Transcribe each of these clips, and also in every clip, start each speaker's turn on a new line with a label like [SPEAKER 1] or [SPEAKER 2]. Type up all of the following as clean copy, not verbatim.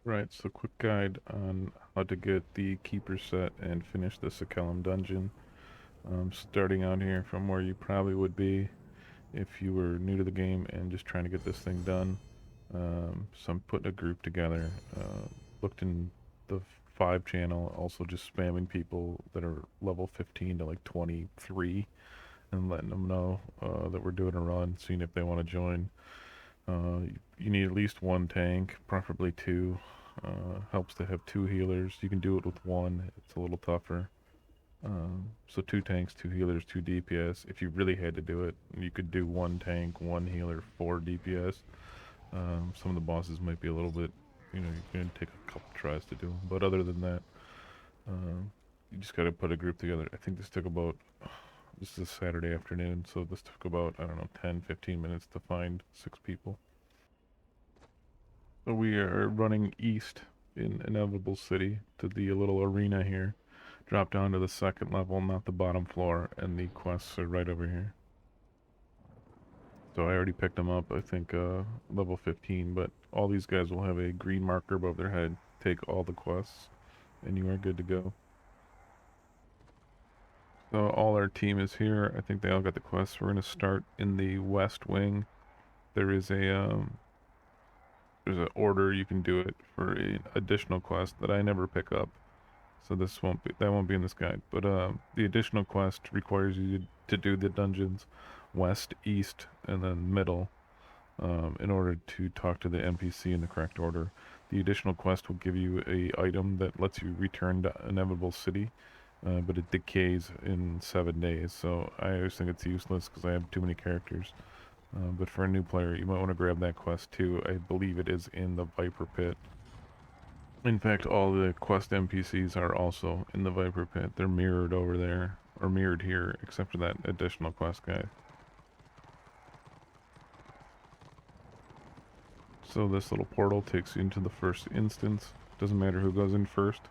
[SPEAKER 1] Right, so quick guide on how to get the Keeper set and finish the Sacellum dungeon. Starting out here from where you probably would be if you were new to the game and just trying to get this thing done. So I'm putting a group together. Looked in the 5 channel, also just spamming people that are level 15 to like 23 and letting them know that we're doing a run, seeing if they want to join. You need at least one tank, preferably two. Helps to have two healers. You can do it with one. It's a little tougher. So two tanks, two healers, two DPS. If you really had to do it, you could do one tank, one healer, four DPS. Some of the bosses might be a little bit, you're gonna take a couple tries to do them. But other than that, you just gotta put a group together. I think this is a Saturday afternoon, so this took about, I don't know, 10, 15 minutes to find 6 people. So we are running east in Inevitable City to the little arena here. Drop down to the second level, not the bottom floor, and the quests are right over here. So I already picked them up, I think level 15, but all these guys will have a green marker above their head. Take all the quests, and you are good to go. So all our team is here. I think they all got the quests. We're going to start in the west wing. There is there's an order you can do it for an additional quest that I never pick up. So that won't be in this guide. But the additional quest requires you to do the dungeons west, east, and then middle in order to talk to the NPC in the correct order. The additional quest will give you a item that lets you return to Inevitable City, but it decays in 7 days. So I always think it's useless because I have too many characters. But for a new player, you might want to grab that quest too. I believe it is in the Viper Pit. In fact, all the quest NPCs are also in the Viper Pit. They're mirrored over there, or mirrored here, except for that additional quest guide. So this little portal takes you into the first instance. Doesn't matter who goes in first.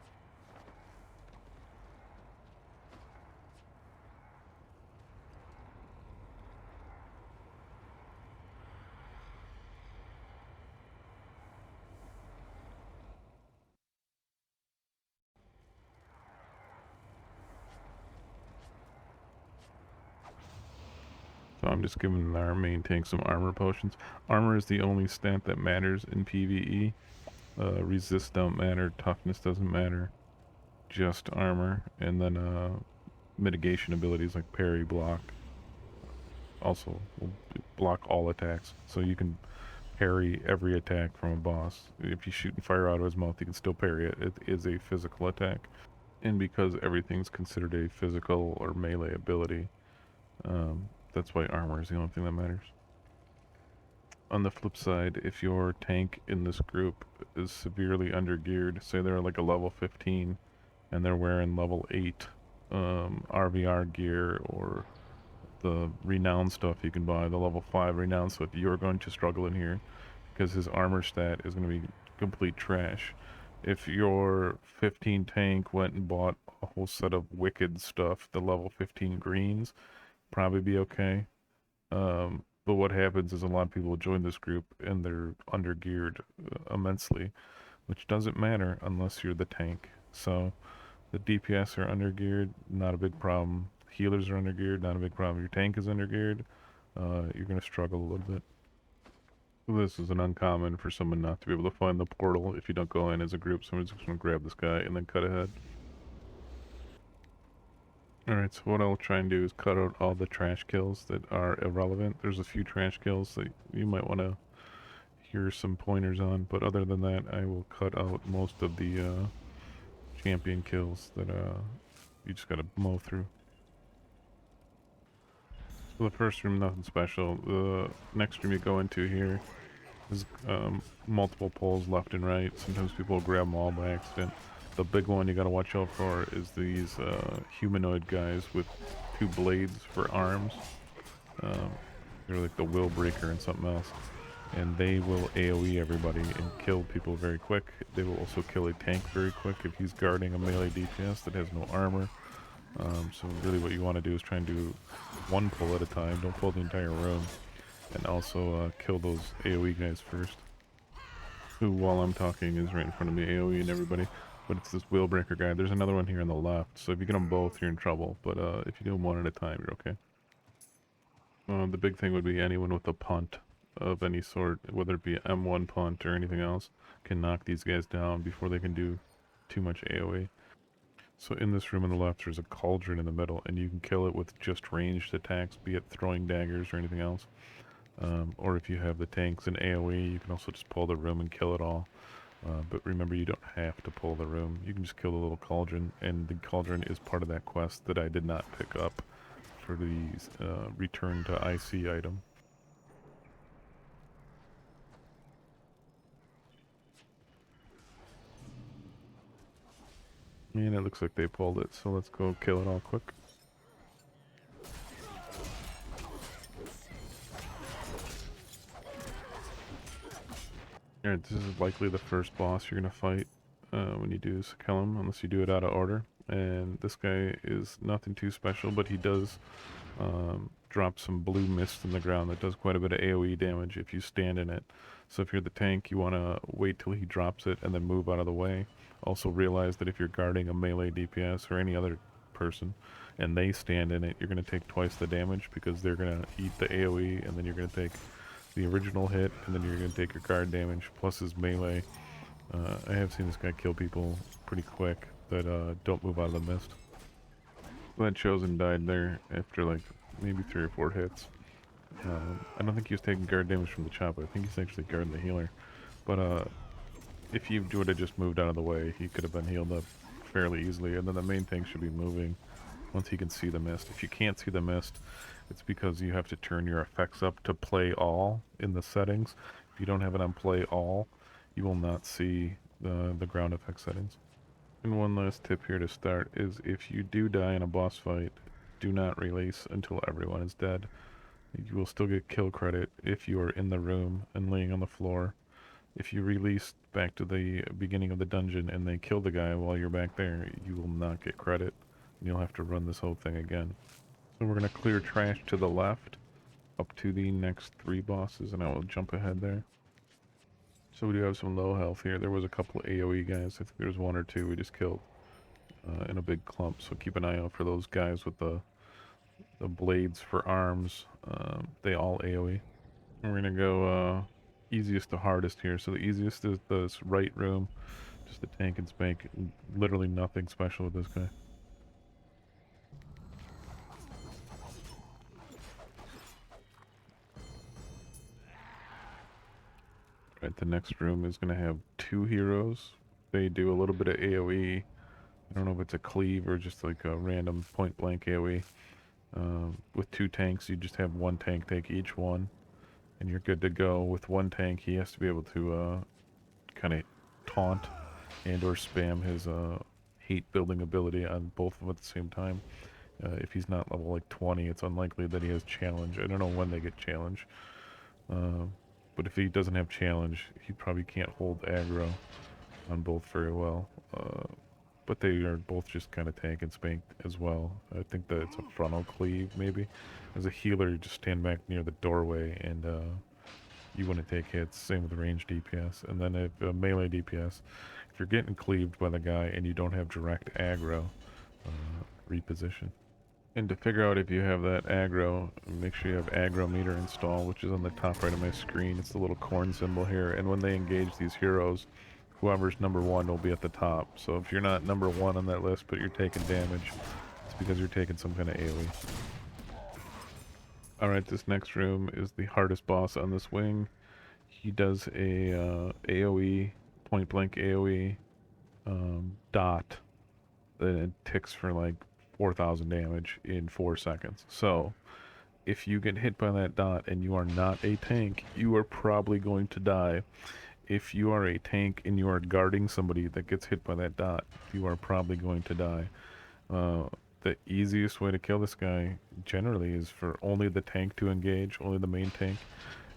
[SPEAKER 1] So I'm just giving our main tank some armor potions. Armor is the only stat that matters in PvE. Resist don't matter, toughness doesn't matter, just armor. And then mitigation abilities like parry, block, also will block all attacks. So you can parry every attack from a boss. If you shoot and fire out of his mouth, you can still parry it. It is a physical attack. And because everything's considered a physical or melee ability, that's why armor is the only thing that matters. On the flip side, if your tank in this group is severely undergeared, say they're like a level 15 and they're wearing level 8 RVR gear or the renown stuff you can buy, the level 5 renown stuff, you're going to struggle in here because his armor stat is going to be complete trash. If your 15 tank went and bought a whole set of wicked stuff, the level 15 greens, probably be okay. But what happens is a lot of people join this group and they're undergeared immensely, which doesn't matter unless you're the tank. So the DPS are undergeared, not a big problem. Healers are undergeared, not a big problem. Your tank is undergeared, you're going to struggle a little bit. This is an uncommon for someone not to be able to find the portal if you don't go in as a group. So I'm just going to grab this guy and then cut ahead. Alright, so what I'll try and do is cut out all the trash kills that are irrelevant. There's a few trash kills that you might want to hear some pointers on, but other than that, I will cut out most of the champion kills that you just gotta mow through. So the first room, nothing special. The next room you go into here is multiple poles left and right. Sometimes people grab them all by accident. The big one you gotta watch out for is these humanoid guys with 2 blades for arms. Um, they're like the Will Breaker and something else. And they will AoE everybody and kill people very quick. They will also kill a tank very quick if he's guarding a melee DPS that has no armor. So really what you want to do is try and do one pull at a time. Don't pull the entire room. And also kill those AoE guys first. who, while I'm talking, is right in front of me, AoE and everybody. But it's this wheel breaker guy. There's another one here on the left, so if you get them both, you're in trouble. But if you do them one at a time, you're okay. The big thing would be anyone with a punt of any sort, whether it be an M1 punt or anything else, can knock these guys down before they can do too much AoE. So in this room on the left, there's a cauldron in the middle, and you can kill it with just ranged attacks, be it throwing daggers or anything else. Or if you have the tanks in AoE, you can also just pull the room and kill it all. But remember, you don't have to pull the room. You can just kill the little cauldron, and the cauldron is part of that quest that I did not pick up for the return to IC item. And it looks like they pulled it, so let's go kill it all quick. Alright, this is likely the first boss you're gonna fight when you do Sacellum, unless you do it out of order. And this guy is nothing too special, but he does drop some blue mist in the ground that does quite a bit of AoE damage if you stand in it. So if you're the tank, you want to wait till he drops it and then move out of the way. Also realize that if you're guarding a melee DPS or any other person and they stand in it, you're going to take twice the damage because they're going to eat the AoE, and then you're going to take the original hit, and then you're going to take your guard damage plus his melee. I have seen this guy kill people pretty quick that don't move out of the mist. That Chosen died there after like maybe 3 or 4 hits. I don't think he was taking guard damage from the chopper. I think he's actually guarding the healer. But if he would have just moved out of the way, he could have been healed up fairly easily. And then the main thing should be moving once he can see the mist. If you can't see the mist, it's because you have to turn your effects up to play all in the settings. If you don't have it on play all, you will not see the ground effect settings. And one last tip here to start is if you do die in a boss fight, do not release until everyone is dead. You will still get kill credit if you are in the room and laying on the floor. If you release back to the beginning of the dungeon and they kill the guy while you're back there, you will not get credit. And you'll have to run this whole thing again. So we're going to clear trash to the left up to the next 3 bosses, and I will jump ahead there. So we do have some low health here. There was a couple of AoE guys. I think there was 1 or 2 we just killed in a big clump. So keep an eye out for those guys with the blades for arms. They all AoE. And we're gonna go easiest to hardest here. So the easiest is this right room, just a tank and spank. Literally nothing special with this guy. Right, the next room is gonna have 2 heroes. They do a little bit of AoE. I don't know if it's a cleave or just like a random point blank AoE. With 2 tanks, you just have 1 tank take each one, and you're good to go. With 1 tank, he has to be able to kind of taunt and or spam his hate building ability on both of them at the same time. If he's not level like 20, it's unlikely that he has challenge. I don't know when they get challenge. But if he doesn't have challenge, he probably can't hold aggro on both very well. But they are both just kind of tank and spank as well. I think that it's a frontal cleave, maybe. As a healer, you just stand back near the doorway and you wouldn't take hits. Same with range DPS. And then if melee DPS, if you're getting cleaved by the guy and you don't have direct aggro, reposition. And to figure out if you have that aggro, make sure you have aggro meter installed, which is on the top right of my screen. It's the little corn symbol here. And when they engage these heroes, whoever's number 1 will be at the top. So if you're not number 1 on that list, but you're taking damage, it's because you're taking some kind of AoE. Alright, this next room is the hardest boss on this wing. He does a AoE, point blank AoE dot that it ticks for like 4,000 damage in 4 seconds. So if you get hit by that dot and you are not a tank, you are probably going to die. If you are a tank and you are guarding somebody that gets hit by that dot, you are probably going to die. The easiest way to kill this guy generally is for only the tank to engage, only the main tank,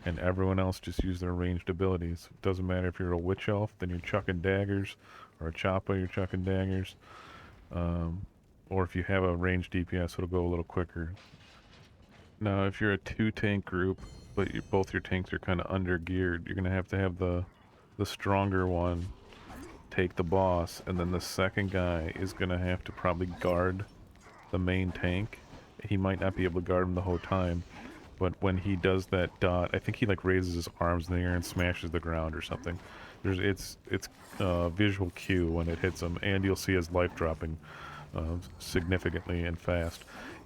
[SPEAKER 1] and everyone else just use their ranged abilities. It doesn't matter if you're a witch elf, then you're chucking daggers, or a choppa, you're chucking daggers. Or if you have a ranged DPS, it'll go a little quicker. Now, if you're a 2 tank group, but both your tanks are kind of under geared, you're gonna have the the stronger one take the boss, and then the second guy is gonna have to probably guard the main tank. He might not be able to guard him the whole time, but when he does that dot, I think he like raises his arms in the air and smashes the ground or something. It's visual cue when it hits him, and you'll see his life dropping significantly and fast.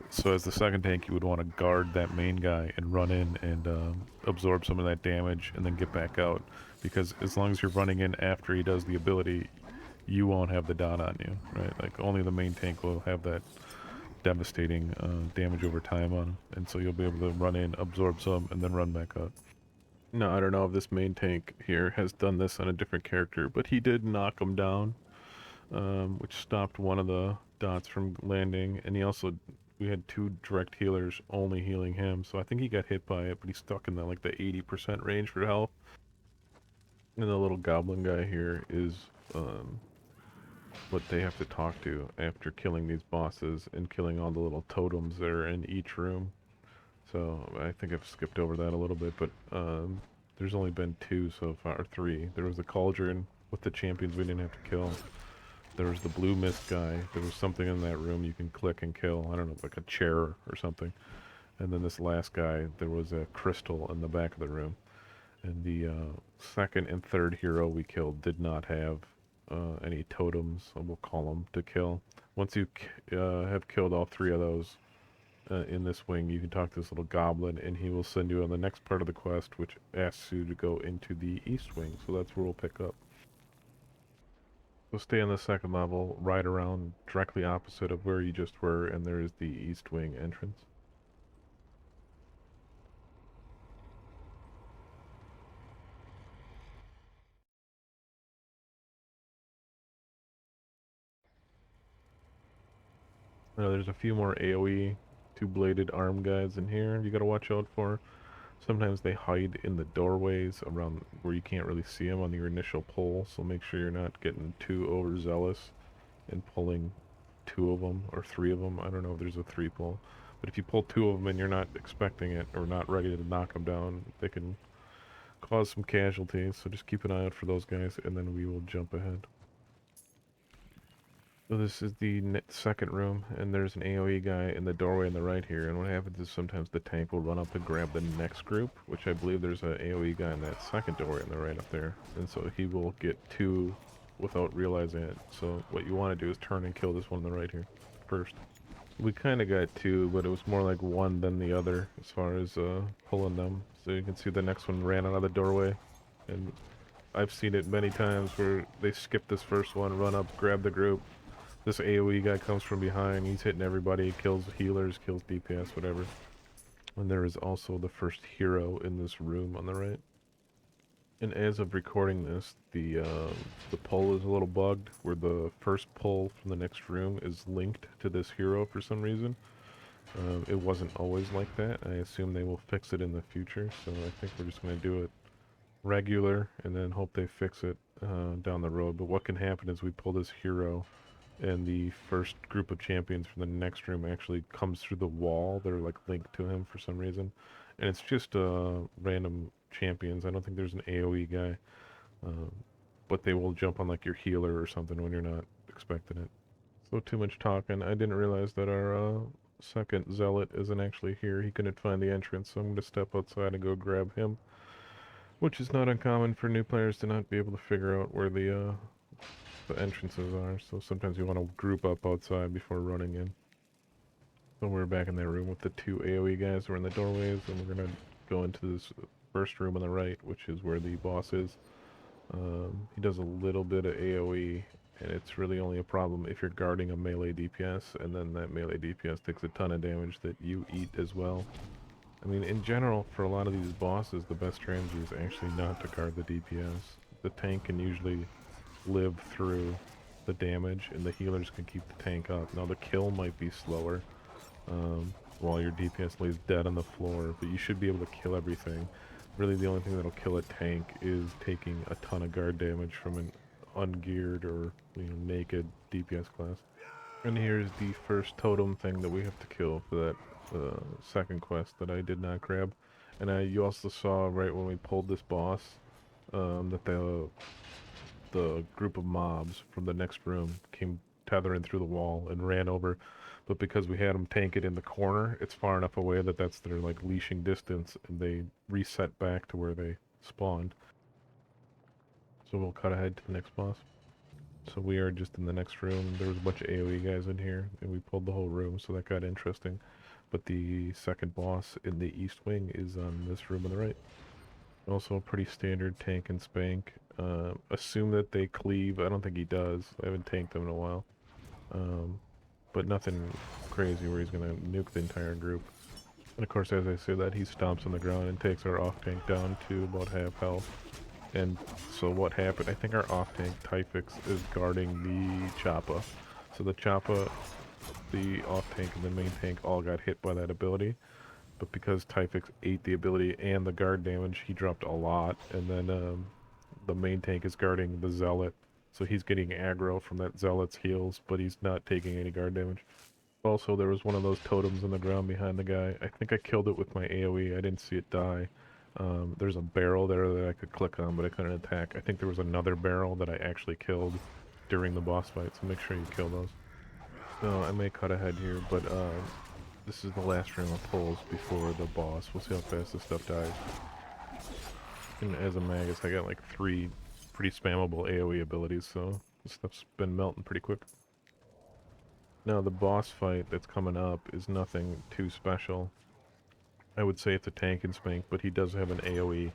[SPEAKER 1] So as the second tank, you would want to guard that main guy and run in and absorb some of that damage and then get back out. Because as long as you're running in after he does the ability, you won't have the dot on you, right? Like only the main tank will have that devastating damage over time on him, and so you'll be able to run in, absorb some, and then run back out. Now I don't know if this main tank here has done this on a different character, but he did knock him down, which stopped one of the dots from landing, and he also we had two direct healers only healing him, so I think he got hit by it, but he's stuck in the like the 80% range for health. And the little goblin guy here is um, what they have to talk to after killing these bosses and killing all the little totems that are in each room. So I think I've skipped over that a little bit, but there's only been two so far, or three. There was the cauldron with the champions we didn't have to kill. There was the blue mist guy. There was something in that room you can click and kill. I don't know, like a chair or something. And then this last guy, there was a crystal in the back of the room. And the second and third hero we killed did not have any totems, we'll call them, to kill. Once you have killed all three of those in this wing, you can talk to this little goblin, and he will send you on the next part of the quest, which asks you to go into the east wing. So that's where we'll pick up. So stay on the second level, right around directly opposite of where you just were, and there is the east wing entrance. There's a few more AoE two-bladed arm guys in here you gotta watch out for. Sometimes they hide in the doorways around where you can't really see them on your initial pull, so make sure you're not getting too overzealous and pulling two of them or three of them. I don't know if there's a three pull, but if you pull two of them and you're not expecting it or not ready to knock them down, they can cause some casualties, so just keep an eye out for those guys, and then we will jump ahead. So this is the second room, and there's an AoE guy in the doorway on the right here, and what happens is sometimes the tank will run up and grab the next group, which I believe there's an AoE guy in that second doorway on the right up there, and so he will get two without realizing it. So what you want to do is turn and kill this one on the right here first. We kind of got two, but it was more like one than the other as far as pulling them. So you can see the next one ran out of the doorway, and I've seen it many times where they skip this first one, run up, grab the group. This AoE guy comes from behind, he's hitting everybody, kills healers, kills DPS, whatever. And there is also the first hero in this room on the right. And as of recording this, the pull is a little bugged, where the first pull from the next room is linked to this hero for some reason. It wasn't always like that. I assume they will fix it in the future, so I think we're just going to do it regular and then hope they fix it down the road. But what can happen is we pull this hero, and the first group of champions from the next room actually comes through the wall. They're like linked to him for some reason, and it's just random champions. I don't think there's an AoE guy, um, but they will jump on like your healer or something when you're not expecting it. So too much talking. I didn't realize that our second zealot isn't actually here. He couldn't find the entrance, so I'm gonna step outside and go grab him, which is not uncommon for new players to not be able to figure out where the entrances are. So sometimes you want to group up outside before running in. So we're back in that room with the two AoE guys. We're in the doorways, and we're gonna go into this first room on the right, which is where the boss is. He does a little bit of AoE, and it's really only a problem if you're guarding a melee DPS, and then that melee DPS takes a ton of damage that you eat as well. I mean, in general, for a lot of these bosses, the best strategy is actually not to guard the DPS. The tank can usually live through the damage, and the healers can keep the tank up. Now, the kill might be slower while your DPS lays dead on the floor, but you should be able to kill everything. Really, the only thing that'll kill a tank is taking a ton of guard damage from an ungeared or naked DPS class. And here's the first totem thing that we have to kill for that second quest that I did not grab. And you also saw right when we pulled this boss,
[SPEAKER 2] that the group of mobs from the next room came tethering through the wall and ran over. But because we had them tank it in the corner, it's far enough away that that's their like leashing distance, and they reset back to where they spawned. So we'll cut ahead to the next boss. So we are just in the next room. There was a bunch of AoE guys in here, and we pulled the whole room, so that got interesting. But the second boss in the east wing is on this room on the right. Also a pretty standard tank and spank. Assume that they cleave. I don't think he does. I haven't tanked him in a while. But nothing crazy where he's going to nuke the entire group. And of course, as I say that, he stomps on the ground and takes our off-tank down to about half health. And so what happened, I think our off-tank Typhix is guarding the Choppa. So the Choppa, the off-tank, and the main tank all got hit by that ability. But because Typhix ate the ability and the guard damage, he dropped a lot. And then the main tank is guarding the Zealot. So he's getting aggro from that Zealot's heals, but he's not taking any guard damage. Also, there was one of those totems on the ground behind the guy. I think I killed it with my AoE. I didn't see it die. There's a barrel there that I could click on, but I couldn't attack. I think there was another barrel that I actually killed during the boss fight, so make sure you kill those. So I may cut ahead here, but this is the last round of pulls before the boss. We'll see how fast this stuff dies. And as a Magus, I got like 3 pretty spammable AoE abilities, so this stuff's been melting pretty quick. Now the boss fight that's coming up is nothing too special. I would say it's a tank and spank, but he does have an AoE.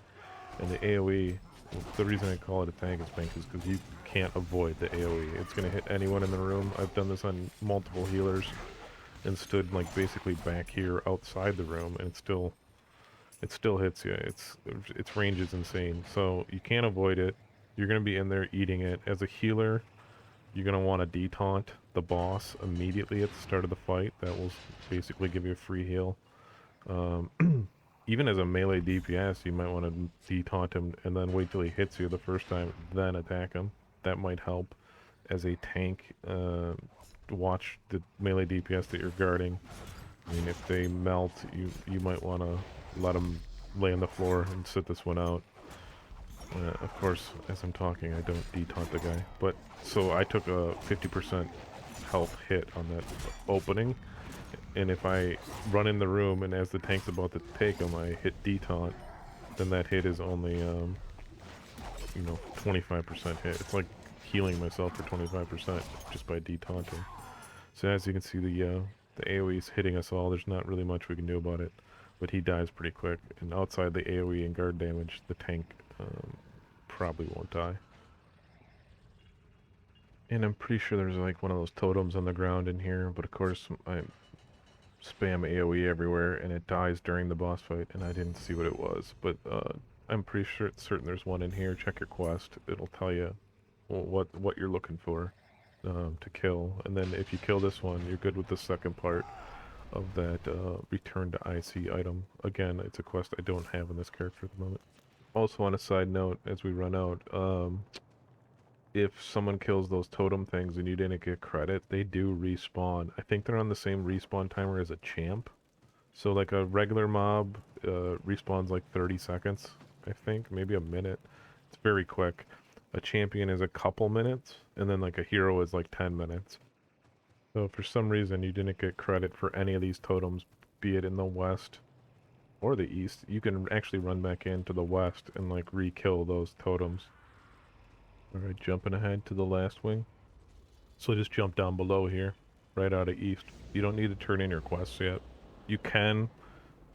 [SPEAKER 2] And the AoE, the reason I call it a tank and spank is because you can't avoid the AoE. It's going to hit anyone in the room. I've done this on multiple healers and stood like basically back here outside the room, and it still hits you. Its range is insane. So you can't avoid it. You're going to be in there eating it. As a healer, you're going to want to detaunt the boss immediately at the start of the fight. That will basically give you a free heal. Even as a melee DPS, you might want to detaunt him and then wait till he hits you the first time, then attack him. That might help. As a tank, watch the melee DPS that you're guarding. I mean, if they melt, you might want to let them lay on the floor and sit this one out. Of course, as I'm talking, I don't detaunt the guy. But, so I took a 50% health hit on that opening, and if I run in the room and as the tank's about to take him, I hit detaunt, then that hit is only, 25% hit. It's like healing myself for 25% just by detaunting. So as you can see, the AoE is hitting us all. There's not really much we can do about it, but he dies pretty quick. And outside the AoE and guard damage, the tank probably won't die. And I'm pretty sure there's like one of those totems on the ground in here, but of course I spam AoE everywhere and it dies during the boss fight, and I didn't see what it was. But I'm pretty certain there's one in here. Check your quest; it'll tell you what you're looking for to kill. And then if you kill this one, you're good with the second part of that return to IC item. Again, it's a quest I don't have in this character at the moment. Also, on a side note, as we run out, if someone kills those totem things and you didn't get credit, they do respawn. I think they're on the same respawn timer as a champ. So like a regular mob respawns like 30 seconds, I think, maybe a minute. It's very quick. A champion is a couple minutes, and then like a hero is like 10 minutes. So if for some reason you didn't get credit for any of these totems, be it in the west or the east, you can actually run back into the west and like re-kill those totems. Alright, jumping ahead to the last wing. So just jump down below here, right out of east. You don't need to turn in your quests yet. You can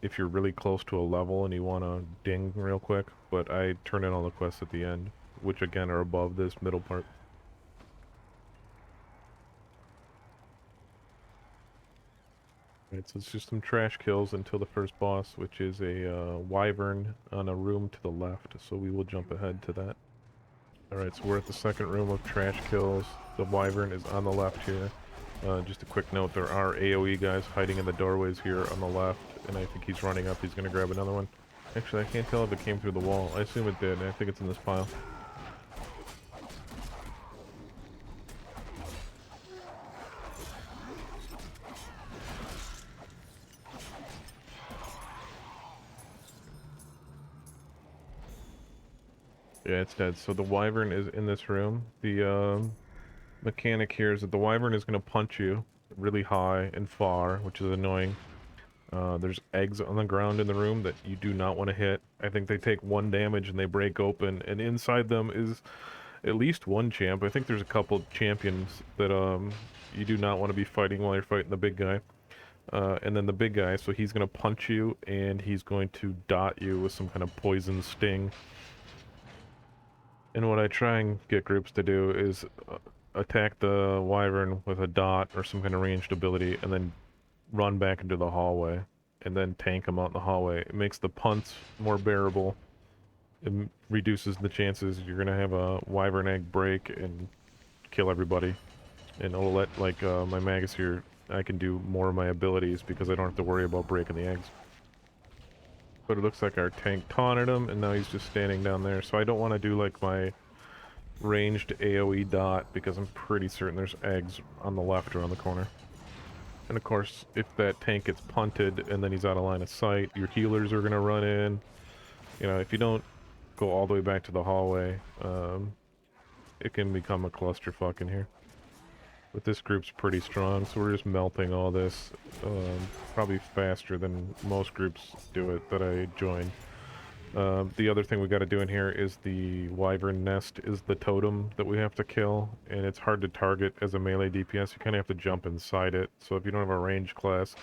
[SPEAKER 2] if you're really close to a level and you want to ding real quick, but I turn in all the quests at the end, which again are above this middle part. Right, so it's just some trash kills until the first boss, which is a wyvern on a room to the left, so we will jump ahead to that. Alright, so we're at the second room of trash kills. The wyvern is on the left here. Just a quick note, there are AoE guys hiding in the doorways here on the left, and I think he's running up. He's going to grab another one. Actually, I can't tell if it came through the wall. I assume it did, and I think it's in this pile. Yeah, it's dead. So the wyvern is in this room. The mechanic here is that the wyvern is going to punch you really high and far, which is annoying. There's eggs on the ground in the room that you do not want to hit. I think they take 1 damage and they break open, and inside them is at least 1 champ. I think there's a couple champions that you do not want to be fighting while you're fighting the big guy. And then the big guy, so he's going to punch you, and he's going to dot you with some kind of poison sting. And what I try and get groups to do is attack the wyvern with a dot or some kind of ranged ability, and then run back into the hallway, and then tank them out in the hallway. It makes the punts more bearable. It reduces the chances you're gonna have a wyvern egg break and kill everybody. And it'll let, like, my magus here, I can do more of my abilities because I don't have to worry about breaking the eggs. But it looks like our tank taunted him, and now he's just standing down there. So I don't want to do, like, my ranged AoE dot, because I'm pretty certain there's eggs on the left around the corner. And of course, if that tank gets punted and then he's out of line of sight, your healers are going to run in. You know, if you don't go all the way back to the hallway, it can become a clusterfuck in here. But this group's pretty strong, so we're just melting all this, probably faster than most groups do it that I join. The other thing we got to do in here is the wyvern nest is the totem that we have to kill, and it's hard to target as a melee DPS. You kind of have to jump inside it, so if you don't have a range class,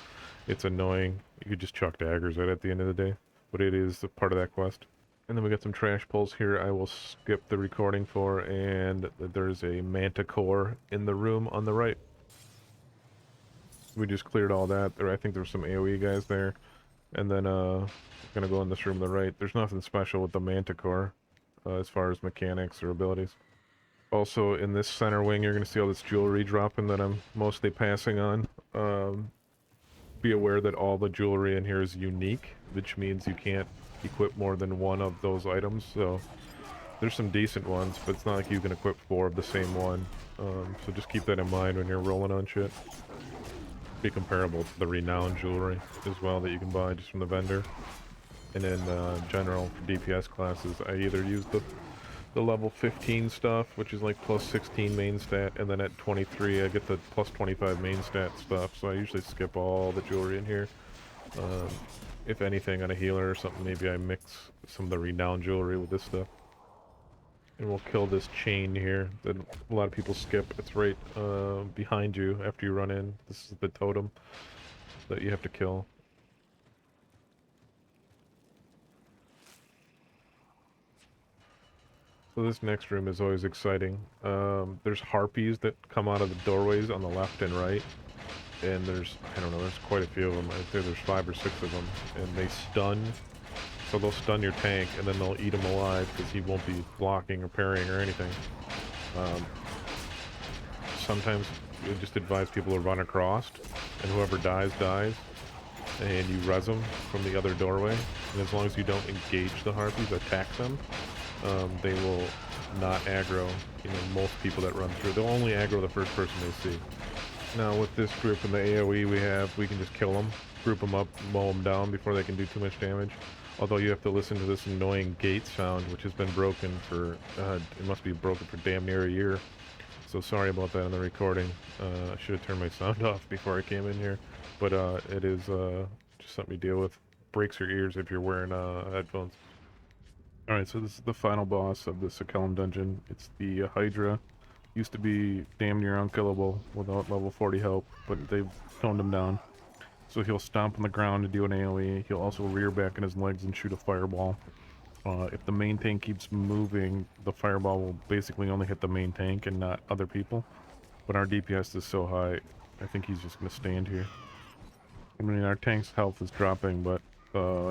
[SPEAKER 2] it's annoying. You could just chuck daggers at it at the end of the day, but it is a part of that quest. And then we got some trash pulls here I will skip the recording for, and there's a manticore in the room on the right. We just cleared all that. I think there's some AoE guys there. And then, gonna go in this room on the right. There's nothing special with the manticore, as far as mechanics or abilities. Also, in this center wing, you're gonna see all this jewelry dropping that I'm mostly passing on. Be aware that all the jewelry in here is unique, which means you can't equip more than 1 of those items, so there's some decent ones, but it's not like you can equip 4 of the same one. So just keep that in mind when you're rolling on shit. Be comparable to the renowned jewelry as well that you can buy just from the vendor. And in general, for DPS classes, I either use the level 15 stuff, which is like plus 16 main stat, and then at 23 I get the plus 25 main stat stuff, so I usually skip all the jewelry in here. If anything, on a healer or something, maybe I mix some of the renowned jewelry with this stuff. And we'll kill this chain here that a lot of people skip. It's right behind you after you run in. This is the totem that you have to kill. So this next room is always exciting. There's harpies that come out of the doorways on the left and right. And there's, I don't know, there's quite a few of them. I think there's 5 or 6 of them. And they stun. So they'll stun your tank, and then they'll eat him alive, because he won't be blocking or parrying or anything. Sometimes we just advise people to run across, and whoever dies, dies. And you res them from the other doorway. And as long as you don't engage the harpies, attack them, they will not aggro, most people that run through. They'll only aggro the first person they see. Now with this group and the AoE we have, we can just kill them, group them up, mow them down before they can do too much damage. Although you have to listen to this annoying gate sound, which has been broken for, it must be broken for damn near a year. So sorry about that in the recording. I should have turned my sound off before I came in here. But it is just something to deal with. Breaks your ears if you're wearing headphones. Alright, so this is the final boss of the Sacellum dungeon. It's the Hydra. Used to be damn near unkillable without level 40 help, but they've toned him down. So he'll stomp on the ground to do an AoE. He'll also rear back in his legs and shoot a fireball. If the main tank keeps moving, the fireball will basically only hit the main tank and not other people. But our DPS is so high, I think he's just going to stand here. I mean, our tank's health is dropping, but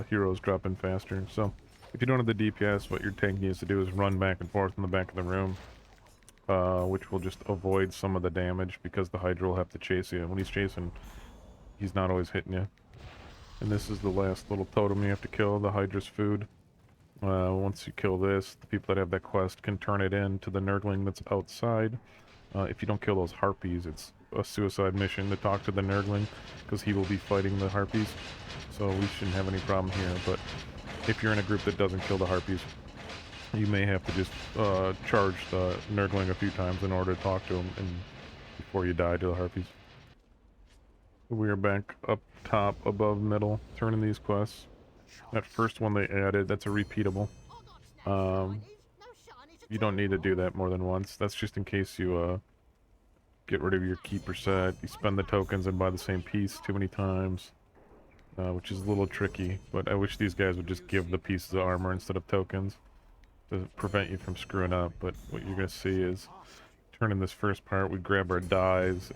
[SPEAKER 2] hero's dropping faster. So if you don't have the DPS, what your tank needs to do is run back and forth in the back of the room. Which will just avoid some of the damage, because the Hydra will have to chase you. When he's chasing, he's not always hitting you. And this is the last little totem you have to kill, the Hydra's food. Once you kill this, the people that have that quest can turn it in to the nerdling that's outside. If you don't kill those harpies, it's a suicide mission to talk to the nerdling, because he will be fighting the harpies. So we shouldn't have any problem here. But if you're in a group that doesn't kill the harpies, You may have to just charge the Nurgling a few times in order to talk to him and before you die to the Harpies. We are back up top, above middle, turning these quests. That first one they added, that's a repeatable. You don't need to do that more than once. That's just in case you get rid of your keeper set. You spend the tokens and buy the same piece too many times, which is a little tricky. But I wish these guys would just give the pieces of armor instead of tokens to prevent you from screwing up. But what you're gonna see is, turning this first part, we grab our dies.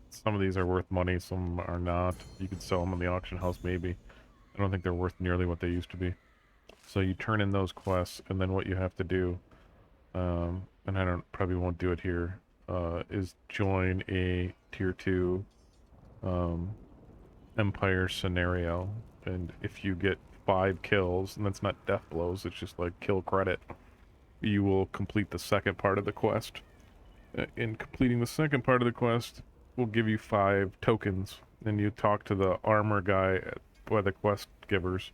[SPEAKER 2] Some of these are worth money, some are not. You could sell them in the auction house maybe. I don't think they're worth nearly what they used to be. So you turn in those quests, and then what you have to do, and I probably won't do it here, is join a tier 2 Empire scenario. And if you get 5 kills, and that's not death blows, it's just like kill credit, you will complete the second part of the quest. In completing the second part of the quest, will give you 5 tokens. And you talk to the armor guy by the quest givers,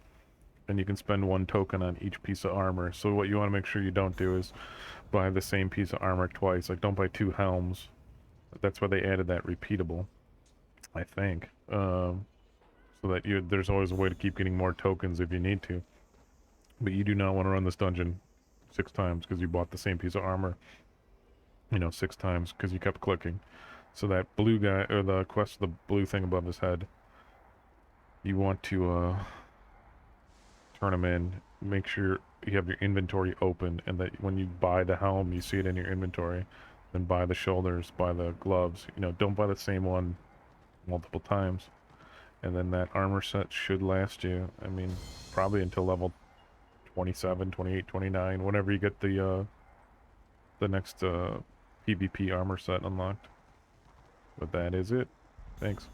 [SPEAKER 2] and you can spend 1 token on each piece of armor. So what you want to make sure you don't do is buy the same piece of armor twice. Like, don't buy 2 helms. That's why they added that repeatable, I think. So that there's always a way to keep getting more tokens if you need to. But you do not want to run this dungeon 6 times because you bought the same piece of armor, 6 times because you kept clicking. So that blue guy, or the quest, the blue thing above his head, you want to turn him in, make sure you have your inventory open, and that when you buy the helm, you see it in your inventory. Then buy the shoulders, buy the gloves. Don't buy the same one multiple times. And then that armor set should last you, I mean, probably until level 27, 28, 29, whenever you get the next PvP armor set unlocked. But that is it. Thanks.